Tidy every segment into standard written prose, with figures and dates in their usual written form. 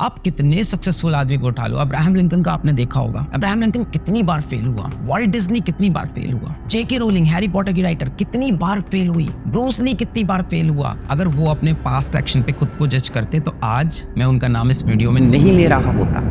आप कितने सक्सेसफुल आदमी को उठा लो, अब्राहम लिंकन का आपने देखा होगा। अब्राहम लिंकन कितनी बार फेल हुआ, वॉल्ट डिज्नी कितनी बार फेल हुआ, जेके रोलिंग हैरी पॉटर की राइटर कितनी बार फेल हुई, ब्रूस ली कितनी बार फेल हुआ। अगर वो अपने पास्ट एक्शन पे खुद को जज करते तो आज मैं उनका नाम इस वीडियो में नहीं ले रहा होता।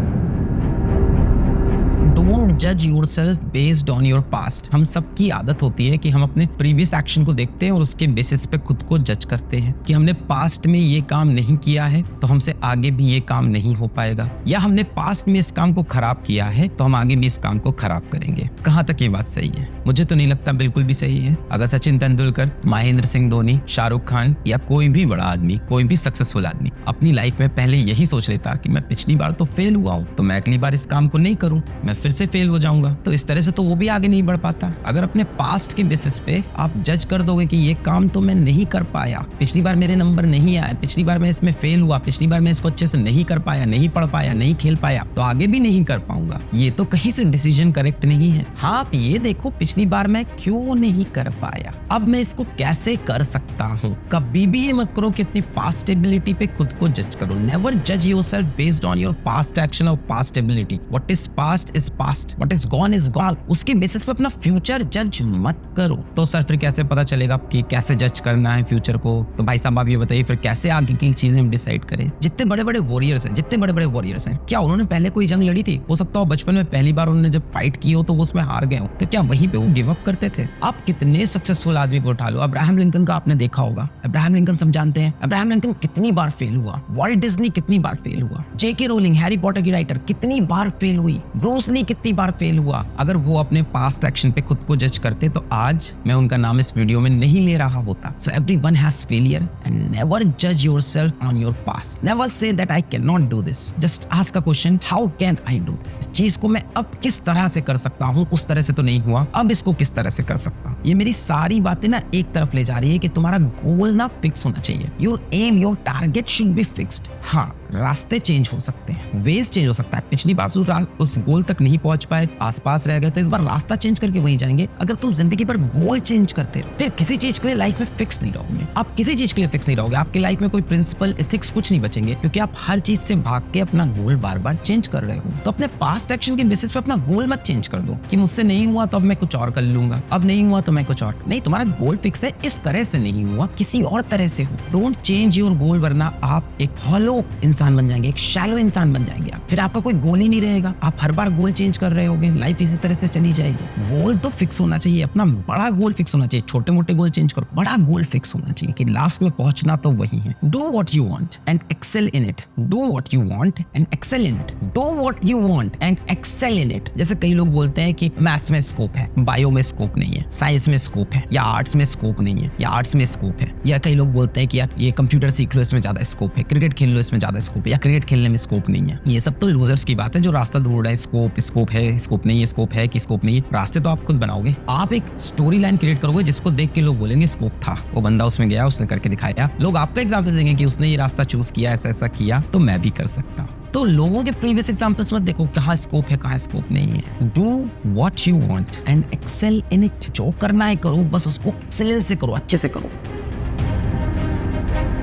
डोंट जज yourself based on your past. हम सबकी आदत होती है कि हम अपने प्रीवियस एक्शन को देखते हैं और उसके बेसिस पे खुद को जज करते हैं कि हमने पास्ट में ये काम नहीं किया है तो हमसे आगे भी ये काम नहीं हो पाएगा, या हमने पास्ट में इस काम को खराब किया है तो हम आगे भी इस काम को खराब करेंगे। कहाँ तक ये बात सही है? मुझे तो नहीं लगता बिल्कुल भी सही है। अगर सचिन तेंदुलकर, महेंद्र सिंह धोनी, शाहरुख खान या कोई भी बड़ा आदमी, कोई भी सक्सेसफुल आदमी अपनी लाइफ में पहले यही सोच लेता कि मैं पिछली बार तो फेल हुआ हूँ तो मैं अगली बार इस काम को नहीं करूँ, मैं फिर से फेल हो जाऊंगा, तो इस तरह से तो वो भी आगे नहीं बढ़ पाता। अगर अपने पास्ट के बेसिस पे आप जज कर दोगे कि ये काम तो मैं नहीं कर पाया, पिछली बार मेरे नंबर नहीं आए, पिछली बार मैं इसमें फेल हुआ, पिछली बार मैं इसको अच्छे से नहीं कर पाया, नहीं पढ़ पाया, नहीं खेल पाया, तो आगे भी नहीं कर पाऊंगा, ये तो कहीं से डिसीजन करेक्ट नहीं है। हाँ, आप ये देखो पिछली बार मैं क्यों नहीं कर पाया, अब मैं इसको कैसे कर सकता हूँ। कभी भी ये मत करो कि अपनी पास्ट एबिलिटी पे खुद को जज करो। नेवर जज yourself based on your past action और past ability. What is past is past, what is gone is gone. उसके बेसिस पे अपना फ्यूचर जज मत करो। तो सर फिर कैसे पता चलेगा कि कैसे जज करना है फ्यूचर को? तो भाई साहब आप ये बताइए फिर कैसे आगे की चीजें हम डिसाइड करें। जितने बड़े बड़े वॉरियर्स हैं, जितने बड़े बड़े वॉरियर्स हैं, क्या उन्होंने पहले कोई जंग लड़ी थी? हो सकता हो बचपन में पहली बार उन्होंने जब फाइट की हो तो वो उसमें हार गए हो, तो क्या वहीं पे वो गिव अप करते थे? आप कितने सक्सेसफुल आदमी को उठा लो, अब्राहम लिंकन का आपने देखा होगा। अब्राहम लिंकन सब जानते हैं। अब्राहम लिंकन कितनी बार फेल हुआ, वॉल्ट डिज्नी कितनी बार फेल हुआ, जेके रोलिंग हैरी पॉटर की राइटर कितनी बार फेल हुई, ब्रूस ली कितनी बार फेल हुआ। अगर वो अपने पास्ट एक्शन पे खुद को जज करते तो आज मैं उनका नाम इस वीडियो में नहीं ले रहा होता। So everyone has failure and never जज yourself on your past. Never say that I can not do this, just ask a question, how can I do this. इस चीज को मैं अब किस तरह से कर सकता हूँ, उस तरह से तो नहीं हुआ, अब इसको किस तरह से कर सकता हूँ। ये मेरी सारी बातें ना एक तरफ ले जा रही है कि तुम्हारा गोल ना फिक्स होना चाहिए। Your aim, your target should be fixed. हाँ, रास्ते चेंज हो सकते हैं, वेज चेंज हो सकता है। पिछली बार उस गोल तक नहीं पहुंच पाए, आसपास रह गए, तो इस बार रास्ता चेंज करके वहीं जाएंगे। अगर तुम जिंदगी पर गोल चेंज करते रहो फिर किसी चीज के लिए लाइफ में फिक्स नहीं रहोगे। आप किसी चीज के लिए फिक्स नहीं रहोगे, आपकी लाइफ में कोई प्रिंसिपल, एथिक्स कुछ नहीं बचेंगे, क्योंकि आप हर चीज से भाग के अपना गोल बार बार चेंज कर रहे हो। तो अपने पास्ट एक्शन के बेसिस पे अपना गोल मत चेंज कर दो कि मुझसे नहीं हुआ तो अब मैं कुछ और कर लूंगा, अब नहीं हुआ तो मैं कुछ और नहीं। तुम्हारा गोल फिक्स है, इस तरह से नहीं हुआ, किसी और तरह से हो। डोंट चेंज योर गोल, वरना आप एक हॉलो इंसान बन जाएंगे, एक शैलो इंसान बन जाएंगे। फिर आपका कोई गोल ही नहीं रहेगा, आप हर बार गोल चेंज कर रहे होगे, लाइफ इसी तरह से चली जाएगी। गोल तो फिक्स होना चाहिए, अपना बड़ा गोल फिक्स होना चाहिए। छोटे मोटे गोल चेंज करो, बड़ा गोल फिक्स होना चाहिए कि लास्ट में पहुंचना तो वही है। Do what you want and excel in it. Do what you want and excel in it. Do what you want and excel in it. जैसे कई लोग बोलते हैं कि मैथ्स में स्कोप है, बायो में स्कोप नहीं है, साइंस में स्कोप है, या आर्ट्स में स्कोप नहीं है, या आर्ट्स में स्कोप है। या कई लोग बोलते हैं कि यार ये कंप्यूटर सीख लो, इसमें ज्यादा स्कोप है, क्रिकेट खेल लो, इसमें ज्यादा स्कोप है, या क्रिकेट खेलने में स्कोप नहीं है। ये सब तो लूजर्स की बात है जो रास्ता ढूंढ रहा है। स्कोप है, स्कोप नहीं है, स्कोप है कि स्कोप नहीं है। रास्ते तो आप खुद बनाओगे। आप एक स्टोरी लाइन क्रिएट करोगे जिसको देख के लोग बोलेंगे स्कोप था, वो बंदा उसमें गया, उसने करके दिखाया। लोग आपका एग्जाम्पल देंगे कि उसने ये रास्ता चूज किया, ऐसा ऐसा किया, तो मैं भी कर सकता हूँ। तो लोगों के प्रीवियस एग्जांपल्स मत देखो, कहाँ स्कोप है कहाँ स्कोप नहीं है। Do what you want and excel in it. जो करना है करो, बस उसको एक्सेलेंस से करो, अच्छे से करो।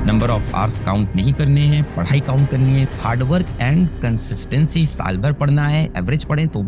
नंबर ऑफ आवर्स काउंट नहीं करने हैं, पढ़ाई काउंट करनी है। हार्डवर्क एंड कंसिस्टेंसी, साल भर पढ़ना है, एवरेज पढ़ें तो